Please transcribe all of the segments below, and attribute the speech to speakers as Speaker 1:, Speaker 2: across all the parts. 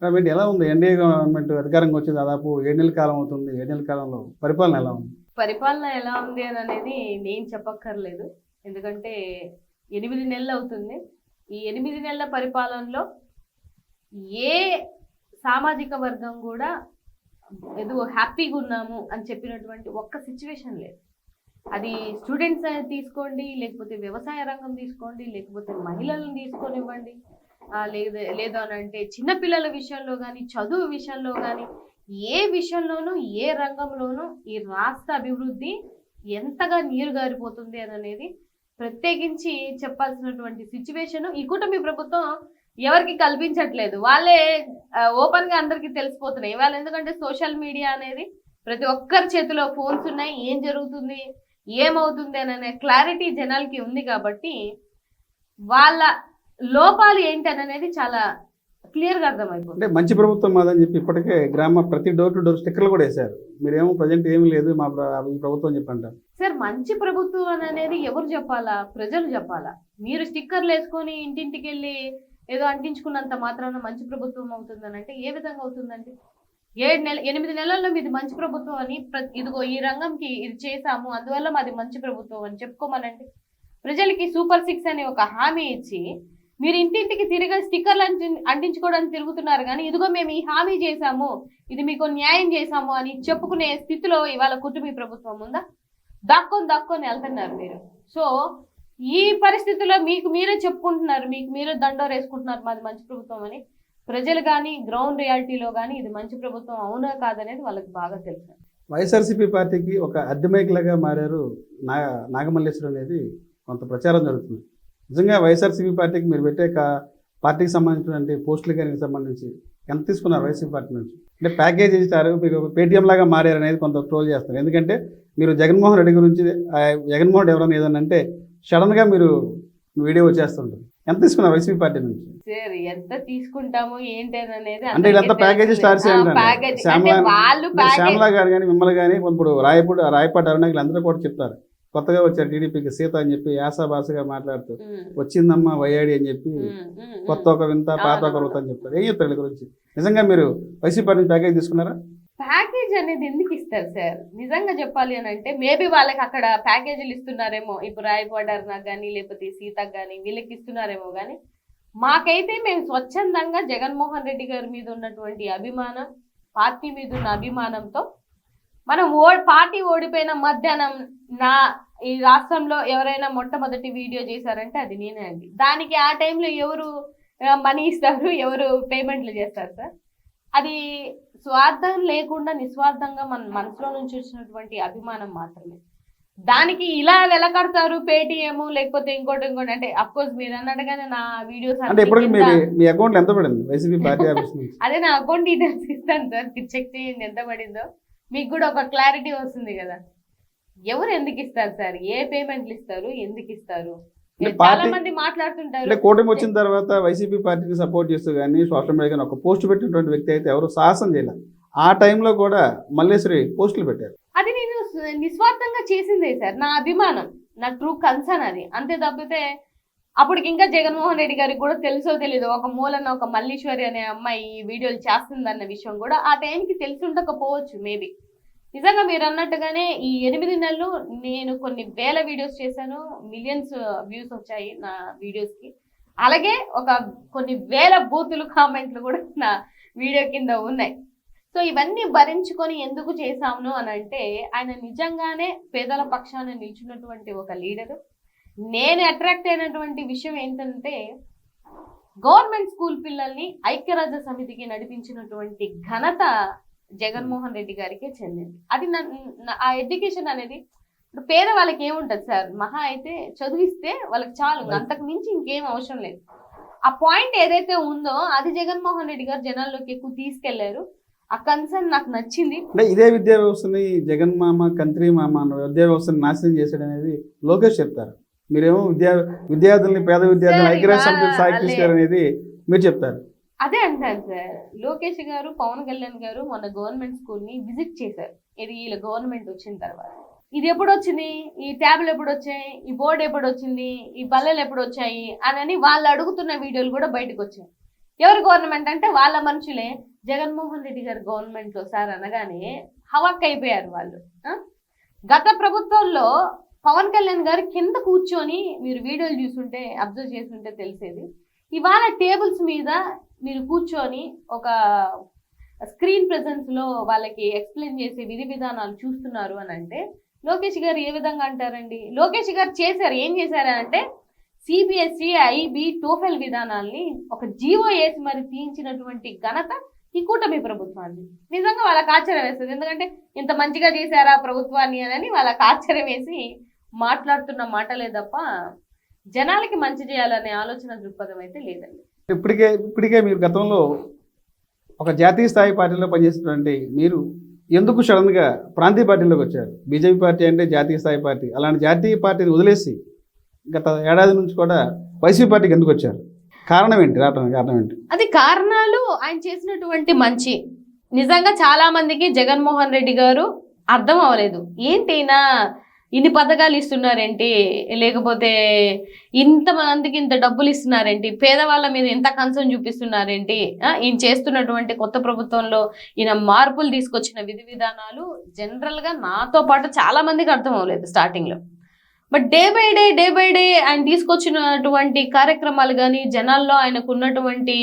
Speaker 1: కాబట్టి ఎలా ఉంది ఎన్డీఏ గవర్నమెంట్ అధికారంగా వచ్చి దాదాపు 7 నెలల కాలం అవుతుంది. 7 నెలల కాలంలో పరిపాలన ఎలా ఉంది?
Speaker 2: పరిపాలన ఎలా ఉంది అని అనేది నేను చెప్పక్కర్లేదు. ఎందుకంటే 8 నెలలు అవుతుంది. ఈ 8 నెలల పరిపాలనలో ఏ సామాజిక వర్గం కూడా ఏదో హ్యాపీగా ఉన్నాము అని చెప్పినటువంటి ఒక్క సిచ్యువేషన్ లేదు. అది స్టూడెంట్స్ తీసుకోండి, లేకపోతే వ్యవసాయ రంగం తీసుకోండి, లేకపోతే మహిళలను తీసుకొనివ్వండి, లేదు అని అంటే చిన్నపిల్లల విషయంలో కానీ, చదువు విషయంలో కానీ, ఏ విషయంలోనూ ఏ రంగంలోనూ ఈ రాష్ట్ర అభివృద్ధి ఎంతగా నీరు గారిపోతుంది అనేది ప్రత్యేకించి చెప్పాల్సినటువంటి సిచ్యువేషన్ ఈ కూటమి ప్రభుత్వం ఎవరికి కల్పించట్లేదు. వాళ్ళే ఓపెన్ గా అందరికీ తెలిసిపోతున్నాయి ఇవాళ. ఎందుకంటే సోషల్ మీడియా అనేది ప్రతి ఒక్కరి చేతిలో ఫోన్స్ ఉన్నాయి. ఏం జరుగుతుంది, ఏమవుతుంది అనే క్లారిటీ జనాలకి ఉంది కాబట్టి వాళ్ళ లోపాలు ఏంటి అనేది చాలా క్లియర్ గా అర్థమైపోతుంది.
Speaker 1: అంటే మంచి ప్రభుత్వం మాదని చెప్పి ఇప్పటికే ప్రతి డోర్ టు డోర్ స్టిక్కర్లు కూడా వేశారు. మీరేమో ప్రజెంట్ ఏమీ లేదు మా ప్రభుత్వం చెప్పంటారు.
Speaker 2: సార్, మంచి ప్రభుత్వం అనేది ఎవరు చెప్పాలా? ప్రజలు చెప్పాలా. మీరు స్టిక్కర్లు వేసుకొని ఇంటింటికి వెళ్ళి ఏదో అంటించుకున్నంత మాత్రాన మంచి ప్రభుత్వం అవుతుందని అంటే ఏ విధంగా అవుతుందండి? 8 నెలల్లో మీది మంచి ప్రభుత్వం అని, ఇదిగో ఈ రంగంకి ఇది చేశాము అందువల్ల మాది మంచి ప్రభుత్వం అని చెప్పుకోమనండి. ప్రజలకి సూపర్ 6 అని ఒక హామీ ఇచ్చి మీరు ఇంటింటికి తిరిగి స్టిక్కర్లు అంటించుకోవడానికి తిరుగుతున్నారు కానీ ఇదిగో మేము ఈ హామీ చేశాము, ఇది మీకు న్యాయం చేశాము అని చెప్పుకునే స్థితిలో ఇవాళ కుటుంబీ ప్రభుత్వం ఉందా? దాక్కొని వెళ్తున్నారు మీరు. సో ఈ పరిస్థితుల్లో మీకు మీరే చెప్పుకుంటున్నారు, మీకు మీరే దండోరు వేసుకుంటున్నారు మాది మంచి ప్రభుత్వం అని. ప్రజలు కానీ గ్రౌండ్ రియాలిటీలో కానీ ఇది మంచి ప్రభుత్వం అవునా కాదనేది వాళ్ళకి బాగా తెలుసు.
Speaker 1: వైఎస్ఆర్సీపీ పార్టీకి ఒక అద్దెమైక్లాగా మారారు నాగమల్లేశ్వరం అనేది కొంత ప్రచారం జరుగుతుంది. నిజంగా వైఎస్ఆర్సీపీ పార్టీకి మీరు పెట్టే పార్టీకి సంబంధించినటువంటి పోస్టులు కానీ సంబంధించి ఎంత తీసుకున్నారు వైసీపీ పార్టీ నుంచి? అంటే ప్యాకేజ్ ఇస్తారు, మీకు పేటీఎం లాగా మారారు అనేది కొంత ట్రోల్ చేస్తారు. ఎందుకంటే మీరు జగన్మోహన్ రెడ్డి గురించి జగన్మోహన్ రెడ్డి ఎవరైనా ఏదన్నా అంటే సడన్గా మీరు వీడియో వచ్చేస్తుంటారు. ఎంత తీసుకున్నారు వైసీపీ పార్టీ నుంచి?
Speaker 2: సార్, ఎంత తీసుకుంటాము ఏంటి అనేది
Speaker 1: అంటే వీళ్ళంతా ప్యాకేజ్ స్టార్స్ శ్యామలా గారు కానీ మిమ్మల్ని కానీ ఇప్పుడు రాయపాటి అరుణాకి అందరూ కూడా చెప్తారు. కొత్తగా వచ్చారు టీడీపీకి సీత అని చెప్పి యాసభాషగా మాట్లాడుతూ వచ్చిందమ్మా వయ్యాడి అని చెప్పి కొత్త ఒక వింత పాత ఒక వృత అని చెప్తారు. ఏం చెప్తారు వీళ్ళ గురించి? నిజంగా మీరు వైసీపీ పార్టీ ప్యాకేజ్ తీసుకున్నారా?
Speaker 2: ప్యాకేజ్ అనేది ఎందుకు ఇస్తారు సార్? నిజంగా చెప్పాలి అని అంటే మేబీ వాళ్ళకి అక్కడ ప్యాకేజీలు ఇస్తున్నారేమో. ఇప్పుడు రాయపాటి అరుణాకి కానీ లేకపోతే సీతకు కానీ వీళ్ళకి ఇస్తున్నారేమో. కానీ మాకైతే మేము స్వచ్ఛందంగా జగన్మోహన్ రెడ్డి గారి మీద ఉన్నటువంటి అభిమానం, పార్టీ మీద ఉన్న అభిమానంతో మనం పార్టీ ఓడిపోయిన మధ్యాహ్నం ఈ రాష్ట్రంలో ఎవరైనా మొట్టమొదటి వీడియో చేశారంటే అది నేనే అండి. దానికి ఆ టైంలో ఎవరు మనీ ఇస్తారు, ఎవరు పేమెంట్లు చేస్తారు సార్? అది స్వార్థం లేకుండా నిస్వార్థంగా మన మనసులో నుంచి వచ్చినటువంటి అభిమానం మాత్రమే. దానికి ఇలా వెలకడతారు పేటిఎం లేకపోతే ఇంకోటి అంటే అఫ్కోర్స్ మీరు అన్నట్టుగానే నా వీడియోస్ అదే నా అకౌంట్ డీటెయిల్స్ ఇస్తాను సార్, మీరు చెక్ చేయండి ఎంత పడిందో, మీకు కూడా ఒక క్లారిటీ వస్తుంది కదా. ఎవరు ఎందుకు ఇస్తారు సార్, ఏ పేమెంట్లు ఇస్తారు, ఎందుకు ఇస్తారు? చాలా మంది మాట్లాడుతుంటారు.
Speaker 1: కూటమి వచ్చిన తర్వాత వైసీపీ పార్టీకి సపోర్ట్ చేస్తూ కానీ సోషల్ మీడియా ఒక పోస్ట్ పెట్టినటువంటి వ్యక్తి అయితే ఎవరు సాహసం చేయలేదు. ఆ టైంలో కూడా మల్లేశ్వరి పోస్టులు పెట్టారు.
Speaker 2: అది నేను నిస్వార్థంగా చేసిందే సార్, నా అభిమానం, నా ట్రూ కన్సర్న్ అది. అంతే తప్పితే అప్పటికి ఇంకా జగన్మోహన్ రెడ్డి గారికి కూడా తెలుసో తెలీదు ఒక మూలన ఒక మల్లీశ్వరి అనే అమ్మాయి ఈ వీడియోలు చేస్తుందన్న విషయం కూడా ఆ టైంకి తెలిసి ఉండకపోవచ్చు మేబీ. నిజంగా మీరు అన్నట్టుగానే ఈ 8 నెలలు నేను కొన్ని వేల వీడియోస్ చేశాను, మిలియన్స్ వ్యూస్ వచ్చాయి నా వీడియోస్కి. అలాగే కొన్ని వేల బూతులు కామెంట్లు కూడా నా వీడియో కింద ఉన్నాయి. సో ఇవన్నీ భరించుకొని ఎందుకు చేశాను అని అంటే ఆయన నిజంగానే పేదల పక్షాన నిల్చున్నటువంటి ఒక లీడరు. నేను అట్రాక్ట్ అయినటువంటి విషయం ఏంటంటే గవర్నమెంట్ స్కూల్ పిల్లల్ని ఐక్యరాజ్య సమితికి నడిపించినటువంటి ఘనత జగన్మోహన్ రెడ్డి గారికే చెందింది. అది ఆ ఎడ్యుకేషన్ అనేది ఇప్పుడు పేదవాళ్ళకి ఏముంటది సార్, మహా అయితే చదివిస్తే వాళ్ళకి చాలు, అంతకు మించి ఇంకేం అవసరం లేదు. ఆ పాయింట్ ఏదైతే ఉందో అది జగన్మోహన్ రెడ్డి గారు జనాల్లోకి ఎక్కువ తీసుకెళ్లారు. ఆ కన్సర్న్ నాకు నచ్చింది.
Speaker 1: అంటే ఇదే విద్యా వ్యవస్థని జగన్ మామ కంత్రి మామ విద్యా వ్యవస్థని నాశనం చేశాడు అనేది లోకేష్ చెప్తారు. మీరేమో విద్యార్థుల్ని పేద విద్యార్థులను ఐక్యరాజ్య సమితి స్థాయికి తీసుకెళ్లారు అనేది మీరు చెప్తారు.
Speaker 2: అదే అంటారు సార్. లోకేష్ గారు, పవన్ కళ్యాణ్ గారు మొన్న గవర్నమెంట్ స్కూల్ ని విజిట్ చేశారు. ఇది వీళ్ళ గవర్నమెంట్ వచ్చిన తర్వాత. ఇది ఎప్పుడు వచ్చింది, ఈ ట్యాబ్లు ఎప్పుడు వచ్చాయి, ఈ బోర్డు ఎప్పుడు వచ్చింది, ఈ బల్లలు ఎప్పుడు వచ్చాయి అని వాళ్ళు అడుగుతున్న వీడియోలు కూడా బయటకు వచ్చాయి. ఎవరి గవర్నమెంట్ అంటే వాళ్ళ మనుషులే. జగన్మోహన్ రెడ్డి గారి గవర్నమెంట్ లో సార్ అనగానే హవాక్ అయిపోయారు వాళ్ళు. గత ప్రభుత్వంలో పవన్ కళ్యాణ్ గారు కింద కూర్చొని, మీరు వీడియోలు చూస్తుంటే అబ్జర్వ్ చేస్తుంటే తెలిసేది, ఇవాళ టేబుల్స్ మీద మీరు కూర్చొని ఒక స్క్రీన్ ప్రెజెన్స్ లో వాళ్ళకి ఎక్స్ప్లెయిన్ చేసే విధి విధానాలు చూస్తున్నారు అని అంటే లోకేష్ గారు ఏ విధంగా అంటారండి? లోకేష్ గారు చేశారు, ఏం చేశారంటే సిబిఎస్ఈ, ఐబీ, టోఫెల్ విధానాల్ని ఒక జీవో వేసి మరి తీయించినటువంటి ఘనత ఈ కూటమి ప్రభుత్వాన్ని. నిజంగా వాళ్ళకి ఆశ్చర్యం వేస్తుంది. ఎందుకంటే ఇంత మంచిగా చేశారా ప్రభుత్వాన్ని అని వాళ్ళకి ఆశ్చర్యం వేసి మాట్లాడుతున్న మాటలే తప్ప జనాలకి మంచి చేయాలనే ఆలోచన దృక్పథం అయితే లేదండి.
Speaker 1: ఇప్పటికే మీరు గతంలో ఒక జాతీయ స్థాయి పార్టీలో పనిచేస్తున్నటువంటి మీరు ఎందుకు సడన్గా ప్రాంతీయ పార్టీలోకి వచ్చారు? బీజేపీ పార్టీ అంటే జాతీయ స్థాయి పార్టీ, అలాంటి జాతీయ పార్టీని వదిలేసి గత ఏడాది నుంచి కూడా వైసీపీ పార్టీకి ఎందుకు వచ్చారు? కారణం ఏంటి? కారణం ఏంటి?
Speaker 2: అది కారణాలు ఆయన చేసినటువంటి మంచి. నిజంగా చాలా మందికి జగన్మోహన్ రెడ్డి గారు అర్థం అవ్వలేదు. ఏంటినా ఇన్ని పథకాలు ఇస్తున్నారేంటి, లేకపోతే ఇంతమందికి ఇంత డబ్బులు ఇస్తున్నారేంటి, పేదవాళ్ళ మీద ఎంత కన్సర్న్ చూపిస్తున్నారేంటి, ఈయన చేస్తున్నటువంటి కొత్త ప్రభుత్వంలో ఈయన మార్పులు తీసుకొచ్చిన విధి విధానాలు జనరల్ గా నాతో పాటు చాలా మందికి అర్థం అవ్వలేదు స్టార్టింగ్ లో. బట్ డే బై డే ఆయన తీసుకొచ్చినటువంటి కార్యక్రమాలు కానీ, జనాల్లో ఆయనకున్నటువంటి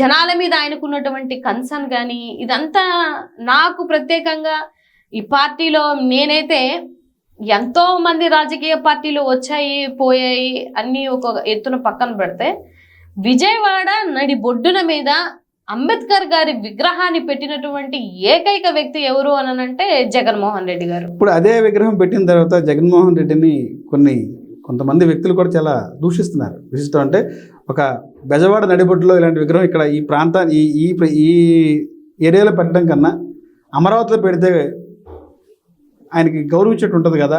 Speaker 2: జనాల మీద ఆయనకున్నటువంటి కన్సర్న్ కానీ, ఇదంతా నాకు ప్రత్యేకంగా ఈ పార్టీలో నేనైతే ఎంతో మంది రాజకీయ పార్టీలు వచ్చాయి పోయాయి అన్నీ ఒక ఎత్తున పక్కన పెడితే, విజయవాడ నడి బొడ్డున మీద అంబేద్కర్ గారి విగ్రహాన్ని పెట్టినటువంటి ఏకైక వ్యక్తి ఎవరు అనంటే జగన్మోహన్ రెడ్డి గారు.
Speaker 1: ఇప్పుడు అదే విగ్రహం పెట్టిన తర్వాత జగన్మోహన్ రెడ్డిని కొంతమంది వ్యక్తులు కూడా చాలా దూషిస్తున్నారు. దూషిస్తూ అంటే ఒక బెజవాడ నడిబొడ్డులో ఇలాంటి విగ్రహం ఇక్కడ ఈ ప్రాంతాన్ని ఈ ఏరియాలో పెట్టడం కన్నా అమరావతిలో పెడితే ఆయనకి గౌరవించేట్టు ఉంటుంది కదా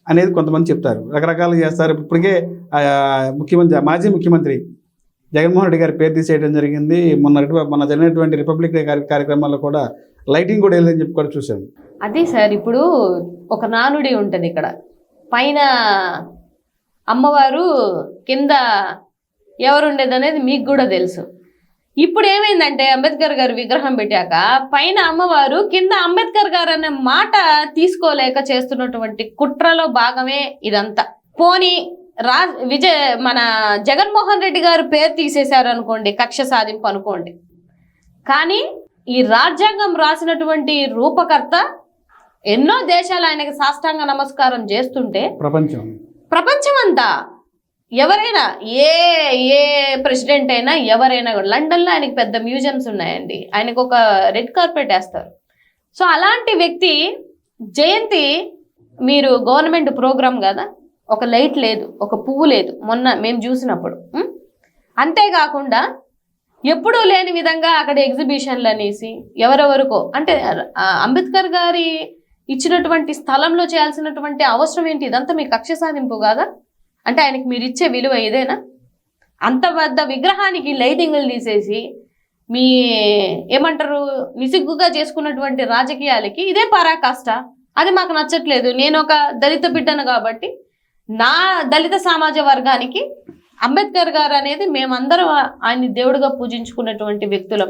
Speaker 1: అనేది కొంతమంది చెప్తారు, రకరకాలుగా చేస్తారు. ఇప్పటికే మాజీ ముఖ్యమంత్రి జగన్మోహన్ రెడ్డి గారి పేరు తీసేయడం జరిగింది. మొన్న జరిగినటువంటి రిపబ్లిక్ డే కార్యక్రమాల్లో కూడా లైటింగ్ కూడా వెళ్ళదని చెప్పి కూడా చూసాం.
Speaker 2: అదే సార్, ఇప్పుడు ఒక నానుడి ఉంటుంది, ఇక్కడ పైన అమ్మవారు కింద ఎవరుండేది అనేది మీకు కూడా తెలుసు. ఇప్పుడు ఏమైందంటే అంబేద్కర్ గారు విగ్రహం పెట్టాక పైన అమ్మవారు, కింద అంబేద్కర్ గారు అనే మాట తీసుకోలేక చేస్తున్నటువంటి కుట్రలో భాగమే ఇదంతా. పోనీ మన జగన్మోహన్ రెడ్డి గారు పేరు తీసేశారు అనుకోండి, కక్ష సాధింపు అనుకోండి, కానీ ఈ రాజ్యాంగం రాసినటువంటి రూపకర్త ఎన్నో దేశాలు ఆయనకి సాష్టాంగ నమస్కారం చేస్తుంటే ప్రపంచం అంతా ఎవరైనా ఏ ప్రెసిడెంట్ అయినా ఎవరైనా కూడా, లండన్లో ఆయనకి పెద్ద మ్యూజియంస్ ఉన్నాయండి, ఆయనకు ఒక రెడ్ కార్పెట్ వేస్తారు. సో అలాంటి వ్యక్తి జయంతి మీరు గవర్నమెంట్ ప్రోగ్రామ్ కదా, ఒక లైట్ లేదు, ఒక పువ్వు లేదు మొన్న మేము చూసినప్పుడు. అంతేకాకుండా ఎప్పుడూ లేని విధంగా అక్కడ ఎగ్జిబిషన్లు అనేసి ఎవరెవరికో, అంటే అంబేద్కర్ గారి ఇచ్చినటువంటి స్థలంలో చేయాల్సినటువంటి అవసరం ఏంటి? ఇదంతా మీ కక్ష సాధింపు కాదా? అంటే ఆయనకి మీరు ఇచ్చే విలువ ఇదేనా? అంత పెద్ద విగ్రహానికి లైటింగ్లు తీసేసి మీ ఏమంటారు నిసిగ్గుగా చేసుకున్నటువంటి రాజకీయాలకి ఇదే పరాకాష్ట. అది మాకు నచ్చట్లేదు. నేను ఒక దళిత బిడ్డను కాబట్టి నా దళిత సమాజ వర్గానికి అంబేద్కర్ గారు అనేది మేమందరం ఆయన్ని దేవుడిగా పూజించుకున్నటువంటి వ్యక్తులం.